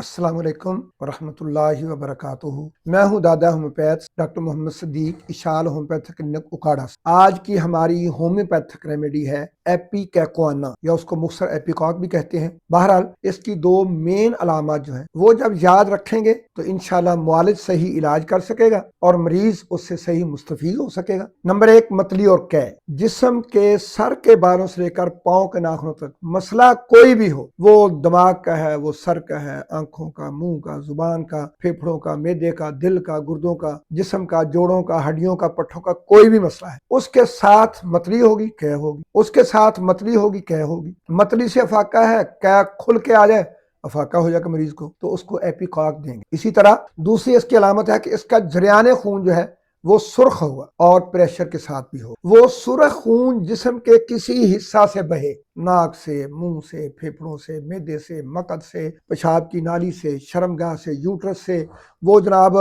अस्सलाम वालेकुम वरहमतुल्लाहि वबरकातुहू। मैं हूं दादा homeopath doctor Mohammad Sadiq, Ishal homeopathic clinic उकाड़ा से। आज की हमारी होम्योपैथिक रेमेडी है एपीकैकोआना, या उसको मुख्तसर एपीकॉक भी कहते हैं। बहरहाल इसकी दो मेन अलामत जो है वो जब याद रखेंगे तो इंशाल्लाह मुआलिज सही इलाज कर सकेगा और मरीज उससे सही मुस्तफीद हो सकेगा। नंबर एक, मतली और कै। जिस्म के सर के बालों से लेकर पाँव के नाखूनों तक मसला कोई भी हो, वो दिमाग का है, वो सर का है, आंखों का, मुंह का, जुबान का, फेफड़ों का, मैदे का, दिल का, गुर्दों का, जिस्म का, जोड़ों का, हड्डियों का, पट्ठों का, कोई भी मसला है, उसके साथ मतली होगी, कै होगी, उसके साथ मतली होगी, कै होगी। मतली से अफाका है, कै खुल के आ जाए, अफाका हो जाएगा मरीज को, तो उसको एपीकॉक देंगे। इसी तरह दूसरी इसकी अलामत है कि इसका जरियाने खून जो है वो सुर्ख होगा और प्रेशर के साथ भी हो। वो सुर्ख खून जिस्म के किसी हिस्सा से बहे, नाक से, मुंह से, फेफड़ों से, मैदे से, मकद से, पेशाब की नाली से, शर्मगाह से, यूट्रस से, वो जनाब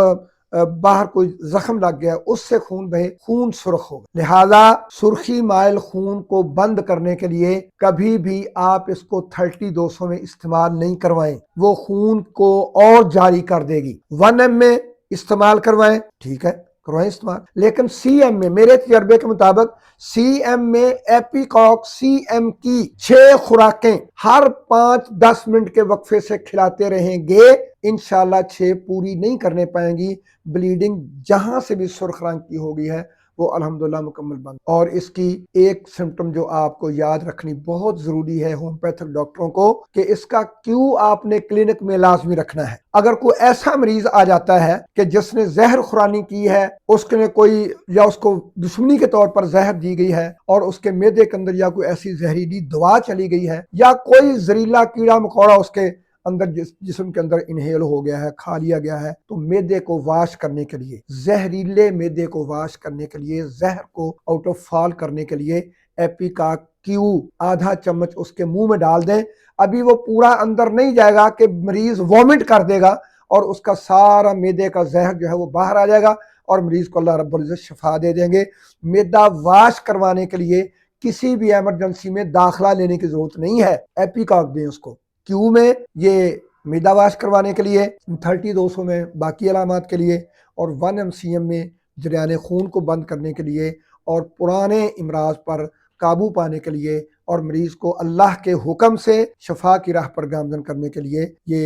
बाहर कोई जख्म लग गया उससे खून बहे, खून सुर्ख होगा। लिहाजा सुर्खी माइल खून को बंद करने के लिए कभी भी आप इसको 30-200 में इस्तेमाल नहीं करवाएं, वो खून को और जारी कर देगी। 1 ml में इस्तेमाल करवाएं, ठीक है करवाएं इस्तेमाल, लेकिन CM में, मेरे तजर्बे के मुताबिक CM में एपीकॉक CM की 6 खुराकें हर 5-10 मिनट के वक्फे से खिलाते रहेंगे, इंशाल्लाह 6 पूरी नहीं करने पाएंगी। ब्लीडिंग जहां से भी सुर्ख रंग की हो गई है वो अल्हम्दुलिल्लाह मुकम्मल बंद। और इसकी एक सिम्टम जो आपको याद रखनी बहुत जरूरी है होम्योपैथिक डॉक्टरों को, कि इसका क्यों आपने क्लिनिक में लाजमी रखना है। अगर कोई ऐसा मरीज आ जाता है कि जिसने जहर खुरानी की है, उसके कोई या उसको दुश्मनी के तौर पर जहर दी गई है और उसके मैदे के अंदर या कोई ऐसी जहरीली दवा चली गई है, या कोई जहरीला कीड़ा मकोड़ा उसके अंदर जिस्म के अंदर इनहेल हो गया है, खा लिया गया है, तो मैदे को वाश करने के लिए, जहरीले मैदे को वाश करने के लिए, जहर को आउट ऑफ फॉल करने के लिए एपीकॉक क्यू आधा चम्मच उसके मुंह में डाल दें। अभी वो पूरा अंदर नहीं जाएगा कि मरीज वॉमिट कर देगा और उसका सारा मैदे का जहर जो है वो बाहर आ जाएगा और मरीज को अल्लाह रब्बुल इज्जत शिफा दे देंगे। मैदा वाश करवाने के लिए किसी भी एमरजेंसी में दाखिला लेने की जरूरत नहीं है, एपीकॉक दें उसको। क्यू में ये मैदा वाश करवाने के लिए, 30-200 में बाकी अलामात के लिए, और 1 MCM में जरियाने खून को बंद करने के लिए और पुराने इमराज पर काबू पाने के लिए और मरीज को अल्लाह के हुक्म से शफा की राह पर गामजन करने के लिए ये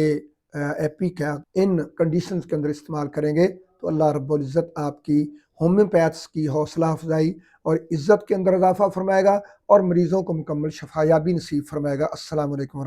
एपीकॉक इन कंडीशंस के अंदर इस्तेमाल करेंगे तो अल्लाह रब्बुल इज़्ज़त आपकी होम्योपैथ्स की हौसला अफजाई और इज़्ज़त के अंदर इजाफा फरमाएगा और मरीजों को मुकम्मल शफायाबी नसीब फरमाएगा। अस्सलाम वालेकुम।